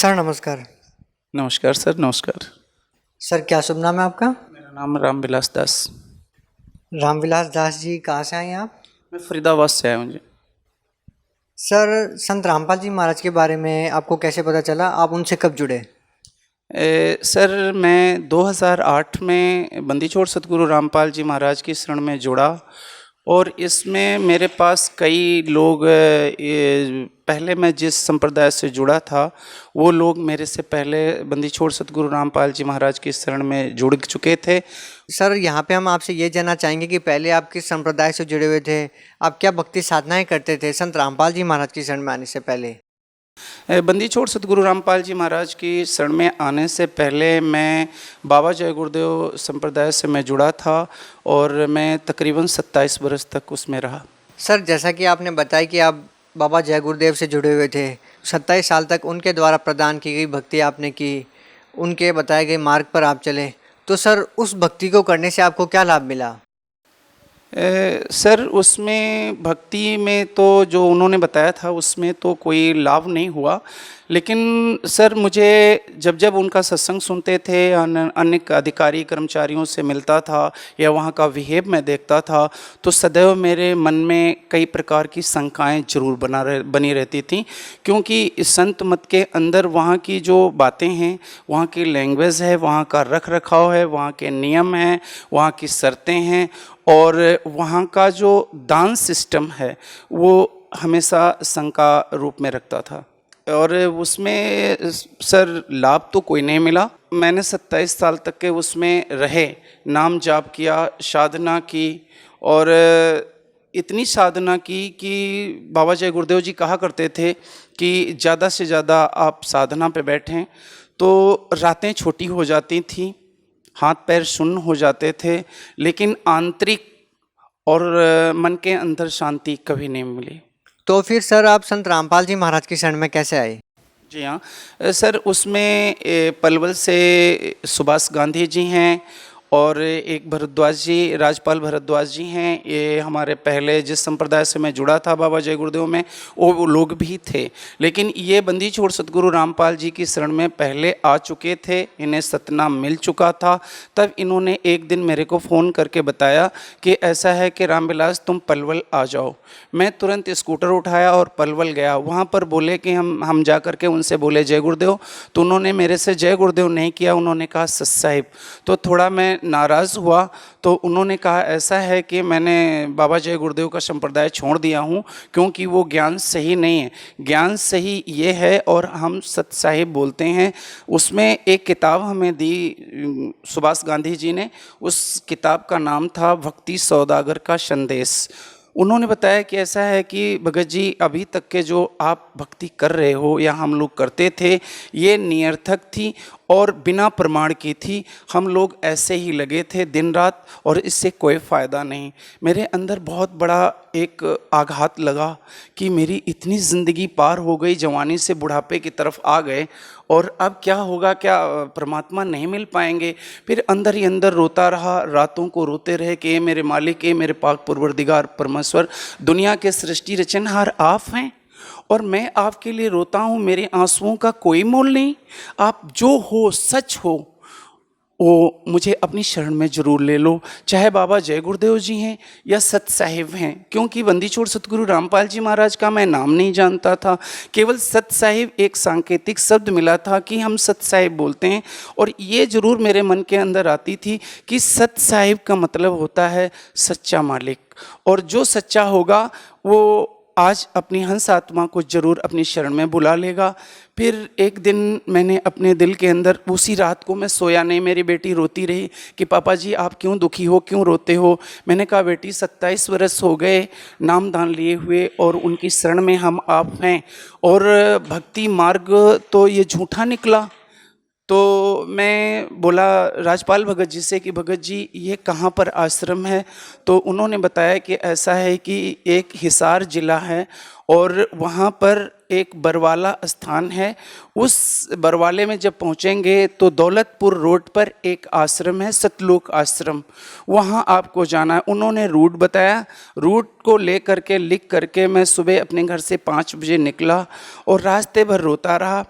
Sir नमस्कार। नमस्कार sir. नमस्कार। सर क्या शुभ नाम है आपका? मेरा नाम रामविलास दास। रामविलास दास जी, कहाँ से आए हैं आप? मैं फरीदाबाद से आया हूँ जी। सर संत रामपाल जी महाराज के बारे में आपको कैसे पता चला? आप उनसे कब जुड़े? सर मैं 2008 में बंदी छोड़ सतगुरु रामपाल जी महाराज की शरण में जुड़ा और इसमें मेरे पास कई लोग पहले मैं जिस संप्रदाय से जुड़ा था वो लोग मेरे से पहले बंदी छोड़ सतगुरु रामपाल जी महाराज की शरण में जुड़ चुके थे। सर यहाँ पे हम आपसे ये जानना चाहेंगे कि पहले आप किस संप्रदाय से जुड़े हुए थे? आप क्या भक्ति साधनाएं करते थे संत रामपाल जी महाराज की शरण में आने से पहले? बंदी छोड़ सतगुरु रामपाल जी महाराज की शरण में आने से पहले मैं बाबा जय गुरुदेव संप्रदाय से मैं जुड़ा था और मैं तकरीबन 27 बरस तक उसमें रहा। सर जैसा कि आपने बताया कि आप बाबा जय गुरुदेव से जुड़े हुए थे, 27 साल तक उनके द्वारा प्रदान की गई भक्ति आपने की, उनके बताए गए मार्ग पर आप चले, तो सर उस भक्ति को करने से आपको क्या लाभ मिला? सर उसमें भक्ति में तो जो उन्होंने बताया था उसमें तो कोई लाभ नहीं हुआ, लेकिन सर मुझे जब जब उनका सत्संग सुनते थे, अन्य अधिकारी कर्मचारियों से मिलता था या वहाँ का बिहेव मैं देखता था तो सदैव मेरे मन में कई प्रकार की शंकाएं जरूर बनी रहती थी, क्योंकि इस संत मत के अंदर वहाँ की जो बातें हैं, वहाँ की लैंग्वेज है, वहाँ का रख रखाव है, वहाँ के नियम हैं, वहाँ की शर्तें हैं और वहाँ का जो दान सिस्टम है वो हमेशा शंका रूप में रखता था और उसमें सर लाभ तो कोई नहीं मिला। मैंने 27 साल तक के उसमें रहे, नाम जाप किया, साधना की और इतनी साधना की कि बाबा जय गुरुदेव जी कहा करते थे कि ज़्यादा से ज़्यादा आप साधना पे बैठें तो रातें छोटी हो जाती थीं, हाथ पैर शून्य हो जाते थे, लेकिन आंतरिक और मन के अंदर शांति कभी नहीं मिली। तो फिर सर आप संत रामपाल जी महाराज की शरण में कैसे आए? जी हाँ सर, उसमें पलवल से सुभाष गांधी जी हैं और एक भरद्वाज जी, राजपाल भरद्वाज जी हैं। ये हमारे पहले जिस संप्रदाय से मैं जुड़ा था बाबा जय गुरुदेव में वो लोग भी थे, लेकिन ये बंदी छोड़ सतगुरु रामपाल जी की शरण में पहले आ चुके थे, इन्हें सतनाम मिल चुका था। तब इन्होंने एक दिन मेरे को फ़ोन करके बताया कि ऐसा है कि रामविलास तुम पलवल आ जाओ। मैं तुरंत स्कूटर उठाया और पलवल गया। वहाँ पर बोले कि हम जा कर के उनसे बोले जय गुरुदेव, तो उन्होंने मेरे से जय गुरुदेव नहीं किया, उन्होंने कहा सत साहिब। तो थोड़ा मैं नाराज़ हुआ, तो उन्होंने कहा ऐसा है कि मैंने बाबा जय गुरुदेव का संप्रदाय छोड़ दिया हूँ क्योंकि वो ज्ञान सही नहीं है, ज्ञान सही ये है और हम सत साहिब बोलते हैं। उसमें एक किताब हमें दी सुभाष गांधी जी ने, उस किताब का नाम था भक्ति सौदागर का संदेश। उन्होंने बताया कि ऐसा है कि भगत जी अभी तक के जो आप भक्ति कर रहे हो या हम लोग करते थे ये निरर्थक थी और बिना प्रमाण की थी, हम लोग ऐसे ही लगे थे दिन रात और इससे कोई फ़ायदा नहीं। मेरे अंदर बहुत बड़ा एक आघात लगा कि मेरी इतनी ज़िंदगी पार हो गई, जवानी से बुढ़ापे की तरफ आ गए और अब क्या होगा, क्या परमात्मा नहीं मिल पाएंगे। फिर अंदर ही अंदर रोता रहा, रातों को रोते रहे कि मेरे मालिक, ये मेरे पाक परवरदिगार परमेश्वर, दुनिया के सृष्टि रचनहार आप हैं और मैं आपके लिए रोता हूँ, मेरे आंसुओं का कोई मोल नहीं। आप जो हो, सच हो, वो मुझे अपनी शरण में ज़रूर ले लो, चाहे बाबा जय गुरुदेव जी हैं या सत साहिब हैं। क्योंकि बंदी छोड़ सतगुरु रामपाल जी महाराज का मैं नाम नहीं जानता था, केवल सत साहिब एक सांकेतिक शब्द मिला था कि हम सत साहिब बोलते हैं और ये ज़रूर मेरे मन के अंदर आती थी कि सत साहिब का मतलब होता है सच्चा मालिक, और जो सच्चा होगा वो आज अपनी हंस आत्मा को जरूर अपनी शरण में बुला लेगा। फिर एक दिन मैंने अपने दिल के अंदर, उसी रात को मैं सोया नहीं, मेरी बेटी रोती रही कि पापा जी आप क्यों दुखी हो, क्यों रोते हो। मैंने कहा बेटी 27 वर्ष हो गए नाम दान लिए हुए और उनकी शरण में हम आप हैं और भक्ति मार्ग तो ये झूठा निकला। तो मैं बोला राजपाल भगत जी से कि भगत जी ये कहाँ पर आश्रम है। तो उन्होंने बताया कि ऐसा है कि एक हिसार ज़िला है और वहाँ पर एक बरवाला स्थान है, उस बरवाले में जब पहुँचेंगे तो दौलतपुर रोड पर एक आश्रम है, सतलोक आश्रम, वहाँ आपको जाना है। उन्होंने रूट बताया, रूट को ले करके लिख करके मैं सुबह अपने घर से 5 बजे निकला और रास्ते भर रोता रहा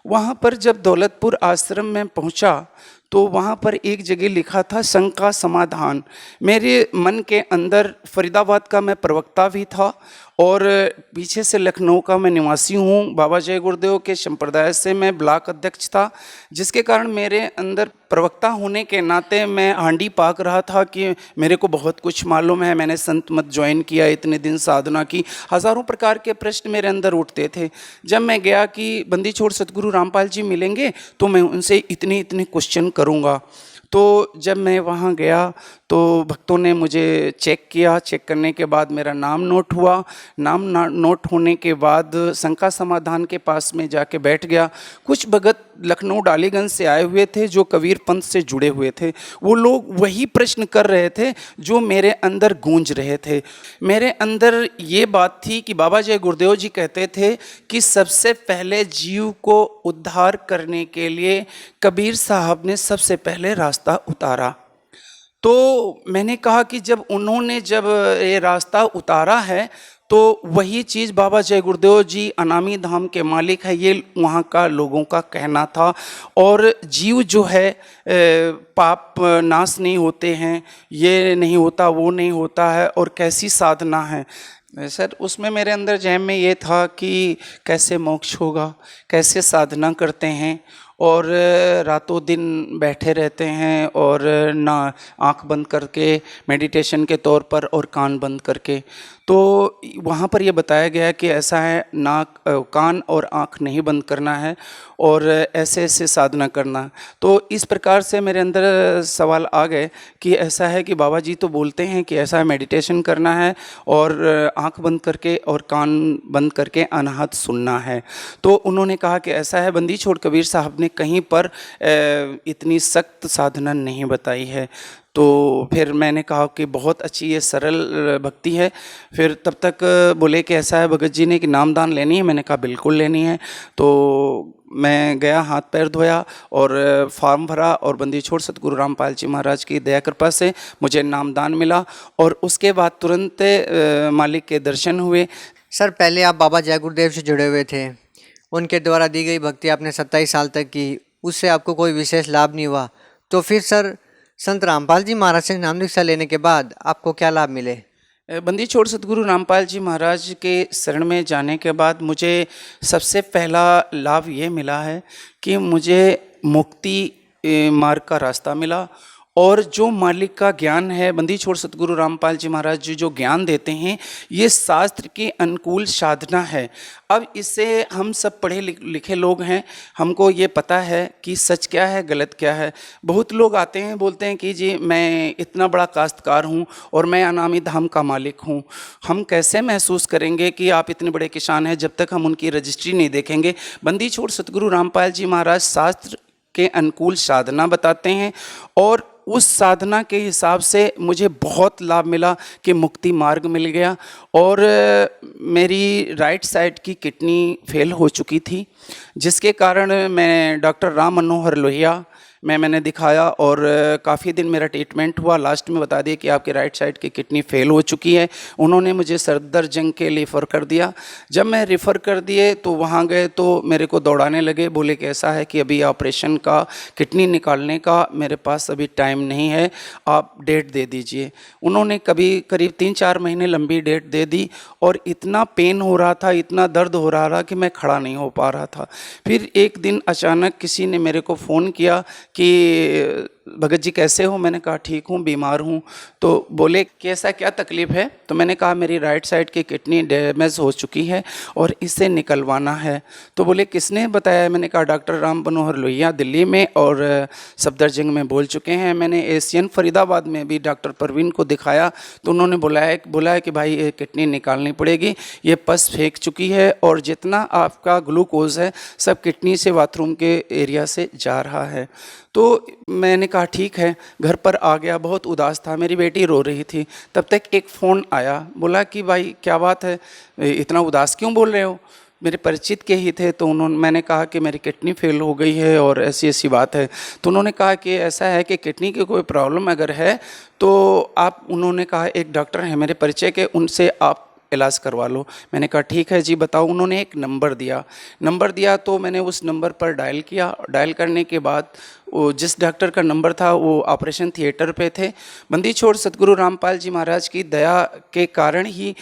वहाँ पर जब दौलतपुर आश्रम में पहुँचा तो वहाँ पर एक जगह लिखा था शंका समाधान। मेरे मन के अंदर फरीदाबाद का मैं प्रवक्ता भी था और पीछे से लखनऊ का मैं निवासी हूँ। बाबा जय गुरुदेव के संप्रदाय से मैं ब्लॉक अध्यक्ष था, जिसके कारण मेरे अंदर प्रवक्ता होने के नाते मैं हांडी पाक रहा था कि मेरे को बहुत कुछ मालूम है, मैंने संत मत ज्वाइन किया, इतने दिन साधना की, हज़ारों प्रकार के प्रश्न मेरे अंदर उठते थे। जब मैं गया कि बंदी छोड़ सतगुरु रामपाल जी मिलेंगे तो मैं उनसे इतने इतने क्वेश्चन करूँगा। तो जब मैं वहाँ गया तो भक्तों ने मुझे चेक किया, चेक करने के बाद मेरा नाम नोट हुआ। नोट होने के बाद शंका समाधान के पास में जाके बैठ गया। कुछ भगत लखनऊ डालीगंज से आए हुए थे जो कबीर पंथ से जुड़े हुए थे। वो लोग वही प्रश्न कर रहे थे जो मेरे अंदर गूंज रहे थे। मेरे अंदर ये बात थी कि बाबा जय गुरुदेव जी कहते थे कि सबसे पहले जीव को उद्धार करने के लिए कबीर साहब ने सबसे पहले रास्ता उतारा। तो मैंने कहा कि जब उन्होंने ये रास्ता उतारा है तो वही चीज़ बाबा जय गुरुदेव जी अनामी धाम के मालिक है, ये वहाँ का लोगों का कहना था। और जीव जो है पाप नाश नहीं होते हैं, ये नहीं होता, वो नहीं होता है, और कैसी साधना है सर। उसमें मेरे अंदर जहन में ये था कि कैसे मोक्ष होगा, कैसे साधना करते हैं और रातों दिन बैठे रहते हैं और ना आँख बंद करके मेडिटेशन के तौर पर और कान बंद करके। तो वहाँ पर ये बताया गया है कि ऐसा है, नाक कान और आँख नहीं बंद करना है और ऐसे ऐसे साधना करना। तो इस प्रकार से मेरे अंदर सवाल आ गए कि ऐसा है कि बाबा जी तो बोलते हैं कि ऐसा है मेडिटेशन करना है और आँख बंद करके और कान बंद करके अनाहत सुनना है। तो उन्होंने कहा कि ऐसा है, बंदी छोड़ कबीर साहब ने कहीं पर इतनी सख्त साधना नहीं बताई है। तो फिर मैंने कहा कि बहुत अच्छी ये सरल भक्ति है। फिर तब तक बोले कि ऐसा है भगत जी ने कि नामदान लेनी है। मैंने कहा बिल्कुल लेनी है। तो मैं गया, हाथ पैर धोया और फॉर्म भरा और बंदी छोड़ सतगुरु रामपाल जी महाराज की दया कृपा से मुझे नामदान मिला और उसके बाद तुरंत मालिक के दर्शन हुए। सर पहले आप बाबा जय गुरुदेव से जुड़े हुए थे, उनके द्वारा दी गई भक्ति आपने 27 साल तक की, उससे आपको कोई विशेष लाभ नहीं हुआ। तो फिर सर संत रामपाल जी महाराज से नाम दीक्षा लेने के बाद आपको क्या लाभ मिले? बंदी छोड़ सतगुरु रामपाल जी महाराज के शरण में जाने के बाद मुझे सबसे पहला लाभ ये मिला है कि मुझे मुक्ति मार्ग का रास्ता मिला। और जो मालिक का ज्ञान है, बंदी छोड़ सतगुरु रामपाल जी महाराज जी जो ज्ञान देते हैं, ये शास्त्र के अनुकूल साधना है। अब इससे हम सब पढ़े लिखे लोग हैं, हमको ये पता है कि सच क्या है, गलत क्या है। बहुत लोग आते हैं, बोलते हैं कि जी मैं इतना बड़ा काश्तकार हूँ और मैं अनामी धाम का मालिक हूँ। हम कैसे महसूस करेंगे कि आप इतने बड़े किसान हैं जब तक हम उनकी रजिस्ट्री नहीं देखेंगे। बंदी छोड़ सतगुरु रामपाल जी महाराज शास्त्र के अनुकूल साधना बताते हैं और उस साधना के हिसाब से मुझे बहुत लाभ मिला कि मुक्ति मार्ग मिल गया। और मेरी राइट साइड की किडनी फेल हो चुकी थी, जिसके कारण मैं डॉक्टर राम मनोहर लोहिया मैंने दिखाया और काफ़ी दिन मेरा ट्रीटमेंट हुआ। लास्ट में बता दिया कि आपकी राइट साइड की किडनी फेल हो चुकी है। उन्होंने मुझे सफदरजंग के लिए रेफ़र कर दिया। जब मैं रेफ़र कर दिए तो वहाँ गए तो मेरे को दौड़ाने लगे, बोले कि ऐसा है कि अभी ऑपरेशन का, किडनी निकालने का मेरे पास अभी टाइम नहीं है, आप डेट दे दीजिए। उन्होंने करीब 3-4 महीने लंबी डेट दे दी और इतना पेन हो रहा था, इतना दर्द हो रहा था कि मैं खड़ा नहीं हो पा रहा था। फिर एक दिन अचानक किसी ने मेरे को फ़ोन किया कि भगत जी कैसे हो? मैंने कहा ठीक हूँ, बीमार हूँ। तो बोले कि ऐसा क्या तकलीफ़ है? तो मैंने कहा मेरी राइट साइड की किडनी डैमेज हो चुकी है और इसे निकलवाना है। तो बोले किसने बताया? मैंने कहा डॉक्टर राम मनोहर लोहिया दिल्ली में और सफदरजंग में बोल चुके हैं। मैंने एशियन फरीदाबाद में भी डॉक्टर परवीन को दिखाया तो उन्होंने बोला है कि भाई ये किडनी निकालनी पड़ेगी, ये पस फेंक चुकी है और जितना आपका ग्लूकोज है सब किडनी से बाथरूम के एरिया से जा रहा है। तो मैंने कहा ठीक है, घर पर आ गया, बहुत उदास था, मेरी बेटी रो रही थी। तब तक एक फ़ोन आया, बोला कि भाई क्या बात है, इतना उदास क्यों बोल रहे हो? मेरे परिचित के ही थे। तो मैंने कहा कि मेरी किडनी फेल हो गई है और ऐसी ऐसी बात है। तो उन्होंने कहा कि ऐसा है कि किडनी की कोई प्रॉब्लम अगर है तो आप, उन्होंने कहा एक डॉक्टर है मेरे परिचय के, उनसे आप इलाज करवा लो। मैंने कहा ठीक है जी बताओ। उन्होंने एक नंबर दिया तो मैंने उस नंबर पर डायल किया। डायल करने के बाद वो जिस डॉक्टर का नंबर था वो ऑपरेशन थिएटर पे थे। बंदी छोड़ सतगुरु रामपाल जी महाराज की दया के कारण ही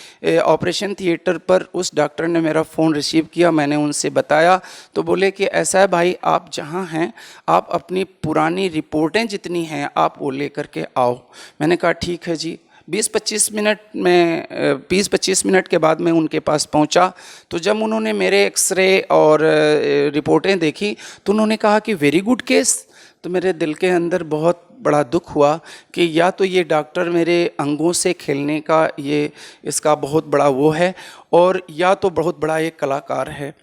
ऑपरेशन थिएटर पर उस डॉक्टर ने मेरा फ़ोन रिसीव किया। मैंने उनसे बताया तो बोले कि ऐसा है भाई, आप जहाँ हैं आप अपनी पुरानी रिपोर्टें जितनी हैं आप वो लेकर के आओ। मैंने कहा ठीक है जी। 20-25 मिनट के बाद मैं उनके पास पहुंचा तो जब उन्होंने मेरे एक्सरे और रिपोर्टें देखी तो उन्होंने कहा कि वेरी गुड केस। तो मेरे दिल के अंदर बहुत बड़ा दुख हुआ कि या तो ये डॉक्टर मेरे अंगों से खेलने का ये इसका बहुत बड़ा वो है और या तो बहुत बड़ा एक कलाकार है।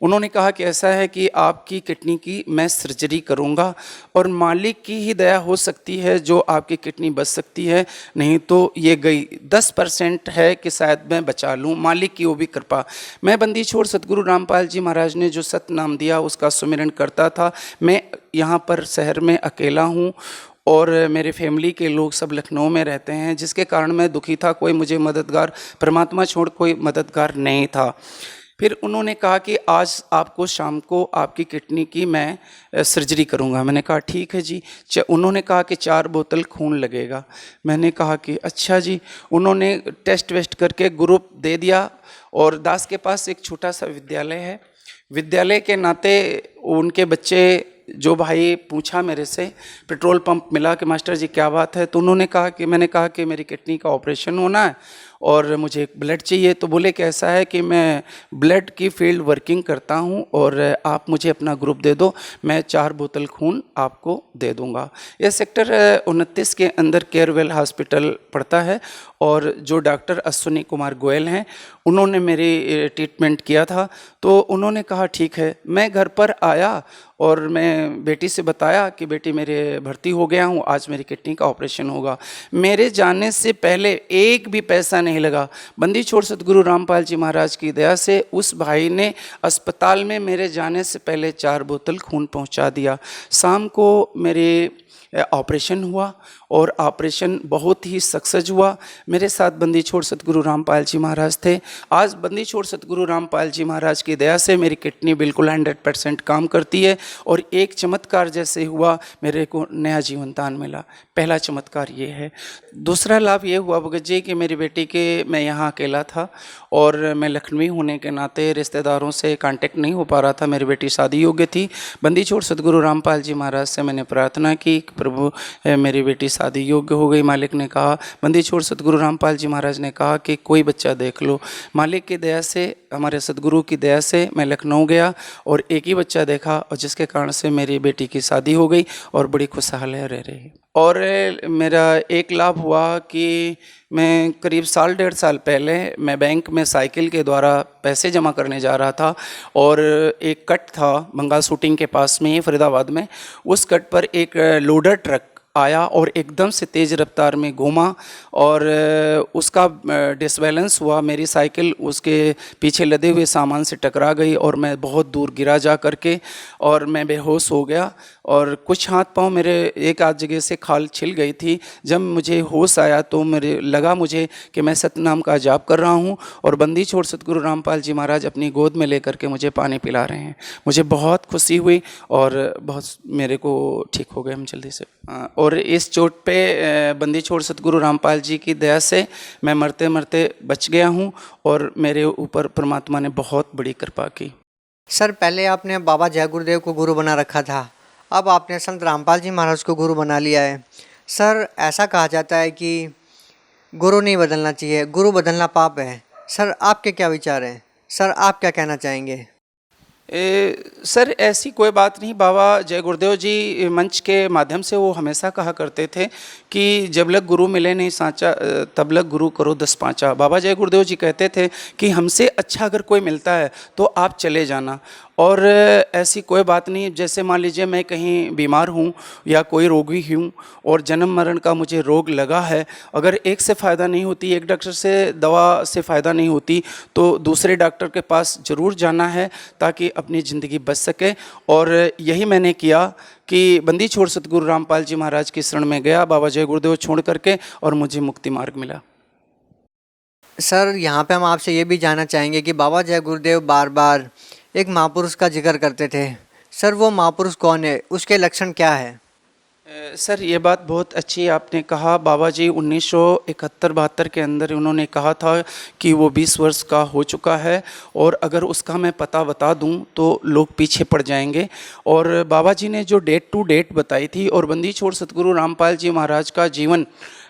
उन्होंने कहा कि ऐसा है कि आपकी किडनी की मैं सर्जरी करूंगा और मालिक की ही दया हो सकती है जो आपकी किडनी बच सकती है, नहीं तो ये गई। 10% है कि शायद मैं बचा लूं, मालिक की वो भी कृपा। मैं बंदी छोड़ सतगुरु रामपाल जी महाराज ने जो सतनाम दिया उसका सुमिरन करता था। मैं यहाँ पर शहर में अकेला हूँ और मेरे फैमिली के लोग सब लखनऊ में रहते हैं, जिसके कारण मैं दुखी था। कोई मुझे मददगार, परमात्मा छोड़ कोई मददगार नहीं था। फिर उन्होंने कहा कि आज आपको शाम को आपकी किडनी की मैं सर्जरी करूंगा। मैंने कहा ठीक है जी। उन्होंने कहा कि 4 बोतल खून लगेगा। मैंने कहा कि अच्छा जी। उन्होंने टेस्ट वेस्ट करके ग्रुप दे दिया और दास के पास एक छोटा सा विद्यालय है। विद्यालय के नाते उनके बच्चे जो भाई पूछा मेरे से, पेट्रोल पंप मिला कि मास्टर जी क्या बात है, तो उन्होंने कहा कि मैंने कहा कि मेरी किडनी का ऑपरेशन होना है और मुझे ब्लड चाहिए। तो बोले कि ऐसा है कि मैं ब्लड की फील्ड वर्किंग करता हूं और आप मुझे अपना ग्रुप दे दो, मैं 4 बोतल खून आपको दे दूंगा। यह सेक्टर 29 के अंदर केयरवेल हॉस्पिटल पड़ता है और जो डॉक्टर अश्विनी कुमार गोयल हैं उन्होंने मेरी ट्रीटमेंट किया था। तो उन्होंने कहा ठीक है। मैं घर पर आया और मैं बेटी से बताया कि बेटी मेरे भर्ती हो गया हूँ, आज मेरी किडनी का ऑपरेशन होगा। मेरे जाने से पहले एक भी पैसा नहीं लगा। बंदी छोड़ सतगुरु रामपाल जी महाराज की दया से उस भाई ने अस्पताल में मेरे जाने से पहले 4 बोतल खून पहुँचा दिया। शाम को मेरे ऑपरेशन हुआ और ऑपरेशन बहुत ही सक्सेस हुआ। मेरे साथ बंदी छोड़ सतगुरु रामपाल जी महाराज थे। आज बंदी छोड़ सतगुरु रामपाल जी महाराज की दया से मेरी किडनी बिल्कुल 100% काम करती है और एक चमत्कार जैसे हुआ, मेरे को नया जीवन दान मिला। पहला चमत्कार ये है। दूसरा लाभ ये हुआ भगत जी कि मेरी बेटी के मैं यहाँ अकेला था और मैं लखनवी होने के नाते रिश्तेदारों से कांटेक्ट नहीं हो पा रहा था। मेरी बेटी शादी योग्य थी। बंदी छोड़ सतगुरु रामपाल जी महाराज से मैंने प्रार्थना की, प्रभु मेरी बेटी शादी योग्य हो गई। मालिक ने कहा, बंदी छोड़ सतगुरु रामपाल जी महाराज ने कहा कि कोई बच्चा देख लो। मालिक की दया से, हमारे सतगुरु की दया से मैं लखनऊ गया और एक ही बच्चा देखा और जिसके कारण से मेरी बेटी की शादी हो गई और बड़ी खुशहाल रह रही। और मेरा एक लाभ हुआ कि मैं करीब 1.5 साल पहले मैं बैंक में साइकिल के द्वारा पैसे जमा करने जा रहा था और एक कट था बंगाल शूटिंग के पास में ही फरीदाबाद में। उस कट पर एक लोडर ट्रक आया और एकदम से तेज़ रफ्तार में घूमा और उसका डिसबैलेंस हुआ। मेरी साइकिल उसके पीछे लदे हुए सामान से टकरा गई और मैं बहुत दूर गिरा जा करके और मैं बेहोश हो गया और कुछ हाथ पांव मेरे एक आध जगह से खाल छिल गई थी। जब मुझे होश आया तो मेरे लगा मुझे कि मैं सतनाम का जाप कर रहा हूँ और बंदी छोड़ सतगुरु रामपाल जी महाराज अपनी गोद में लेकर के मुझे पानी पिला रहे हैं। मुझे बहुत खुशी हुई और बहुत मेरे को ठीक हो गए हम जल्दी से। और इस चोट पे बंदी छोड़ सतगुरु रामपाल जी की दया से मैं मरते मरते बच गया हूँ और मेरे ऊपर परमात्मा ने बहुत बड़ी कृपा की। सर पहले आपने बाबा जय गुरुदेव को गुरु बना रखा था, अब आपने संत रामपाल जी महाराज को गुरु बना लिया है। सर ऐसा कहा जाता है कि गुरु नहीं बदलना चाहिए, गुरु बदलना पाप है। सर आपके क्या विचार हैं? सर आप क्या कहना चाहेंगे? सर ऐसी कोई बात नहीं। बाबा जय गुरुदेव जी मंच के माध्यम से वो हमेशा कहा करते थे कि जब लग गुरु मिले नहीं सांचा, तब लग गुरु करो 10 पाँचा। बाबा जय गुरुदेव जी कहते थे कि हमसे अच्छा अगर कोई मिलता है तो आप चले जाना। और ऐसी कोई बात नहीं। जैसे मान लीजिए मैं कहीं बीमार हूँ या कोई रोगी हूँ और जन्म मरण का मुझे रोग लगा है, अगर एक से फ़ायदा नहीं होती, एक डॉक्टर से दवा से फ़ायदा नहीं होती, तो दूसरे डॉक्टर के पास ज़रूर जाना है ताकि अपनी ज़िंदगी बच सके। और यही मैंने किया कि बंदी छोड़ सतगुरु रामपाल जी महाराज की शरण में गया, बाबा जय गुरुदेव छोड़ करके, और मुझे मुक्ति मार्ग मिला। सर यहाँ पे हम आपसे ये भी जानना चाहेंगे कि बाबा जय गुरुदेव बार बार एक महापुरुष का जिक्र करते थे। सर वो महापुरुष कौन है, उसके लक्षण क्या है? सर ये बात बहुत अच्छी आपने कहा। बाबा जी 1971-72 के अंदर उन्होंने कहा था कि वो 20 वर्ष का हो चुका है और अगर उसका मैं पता बता दूं तो लोग पीछे पड़ जाएंगे। और बाबा जी ने जो डेट टू डेट बताई थी और बंदी छोड़ सतगुरु रामपाल जी महाराज का जीवन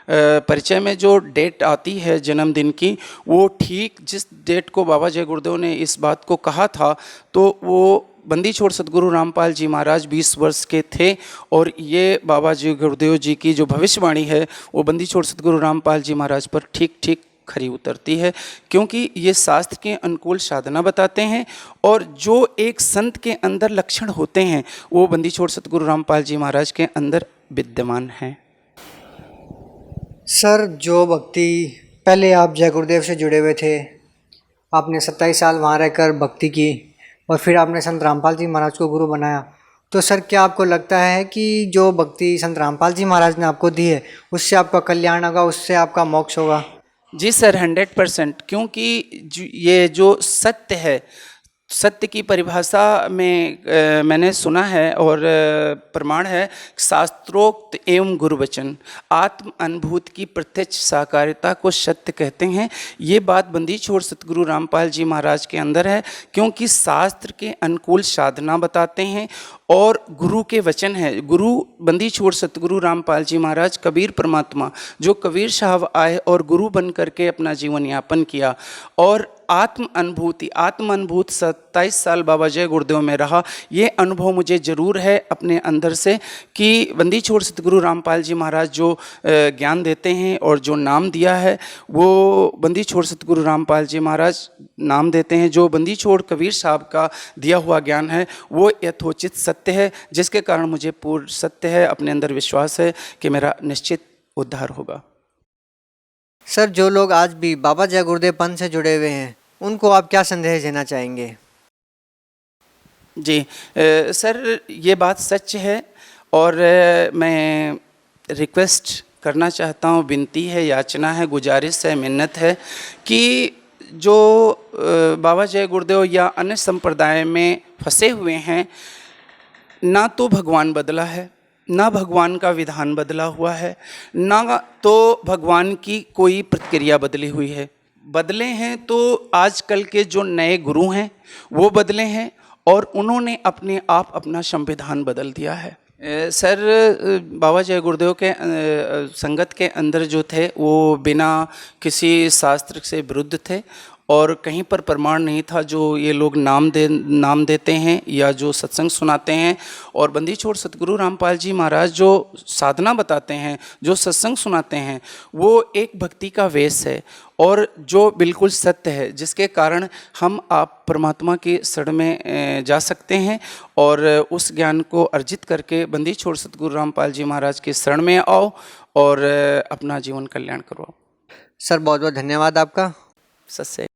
परिचय में जो डेट आती है जन्मदिन की, वो ठीक जिस डेट को बाबा जय गुरुदेव ने इस बात को कहा था, तो वो बंदी छोड़ सतगुरु रामपाल जी महाराज 20 वर्ष के थे। और ये बाबा जी गुरुदेव जी की जो भविष्यवाणी है वो बंदी छोड़ सतगुरु रामपाल जी महाराज पर ठीक ठीक खरी उतरती है, क्योंकि ये शास्त्र के अनुकूल साधना बताते हैं और जो एक संत के अंदर लक्षण होते हैं वो बंदी छोड़ सतगुरु रामपाल जी महाराज के अंदर विद्यमान हैं। सर जो भक्ति पहले आप जय गुरुदेव से जुड़े हुए थे, आपने 27 साल वहाँ रहकर भक्ति की और फिर आपने संत रामपाल जी महाराज को गुरु बनाया, तो सर क्या आपको लगता है कि जो भक्ति संत रामपाल जी महाराज ने आपको दी है उससे आपका कल्याण होगा, उससे आपका मोक्ष होगा? जी सर, 100%। क्योंकि ये जो सत्य है, सत्य की परिभाषा में मैंने सुना है और प्रमाण है, शास्त्रोक्त एवं गुरुवचन, आत्म अनुभूति की प्रत्यक्ष साकारिता को सत्य कहते हैं। ये बात बंदी छोड़ सतगुरु रामपाल जी महाराज के अंदर है, क्योंकि शास्त्र के अनुकूल साधना बताते हैं और गुरु के वचन है। गुरु बंदी छोड़ सतगुरु रामपाल जी महाराज कबीर परमात्मा जो कबीर साहब आए और गुरु बन करके अपना जीवन यापन किया और आत्म अनुभूति 27 साल बाबा जय गुरुदेव में रहा। ये अनुभव मुझे ज़रूर है अपने अंदर से कि बंदी छोड़ सतगुरु रामपाल जी महाराज जो ज्ञान देते हैं और जो नाम दिया है वो बंदी छोड़ सतगुरु रामपाल जी महाराज नाम देते हैं। जो बंदी छोड़ कबीर साहब का दिया हुआ ज्ञान है वो यथोचित सत्य है, जिसके कारण मुझे पूर्ण सत्य है, अपने अंदर विश्वास है कि मेरा निश्चित उद्धार होगा। सर जो लोग आज भी बाबा जय गुरुदेव पंथ से जुड़े हुए हैं उनको आप क्या संदेश देना चाहेंगे? जी सर ये बात सच है और मैं रिक्वेस्ट करना चाहता हूँ, विनती है, याचना है, गुजारिश है, मिन्नत है कि जो बाबा जय गुरुदेव या अन्य संप्रदाय में फंसे हुए हैं, ना तो भगवान बदला है, ना भगवान का विधान बदला हुआ है, ना तो भगवान की कोई प्रतिक्रिया बदली हुई है। बदले हैं तो आजकल के जो नए गुरु हैं वो बदले हैं और उन्होंने अपने आप अपना संविधान बदल दिया है। सर बाबा जय गुरुदेव के संगत के अंदर जो थे वो बिना किसी शास्त्र से विरुद्ध थे और कहीं पर प्रमाण नहीं था जो ये लोग नाम देते हैं या जो सत्संग सुनाते हैं। और बंदी छोड़ सतगुरु रामपाल जी महाराज जो साधना बताते हैं, जो सत्संग सुनाते हैं, वो एक भक्ति का वेश है और जो बिल्कुल सत्य है, जिसके कारण हम आप परमात्मा की शरण में जा सकते हैं और उस ज्ञान को अर्जित करके बंदी छोड़ सतगुरु रामपाल जी महाराज की शरण में आओ और अपना जीवन कल्याण करो। सर बहुत बहुत धन्यवाद आपका। सत्य।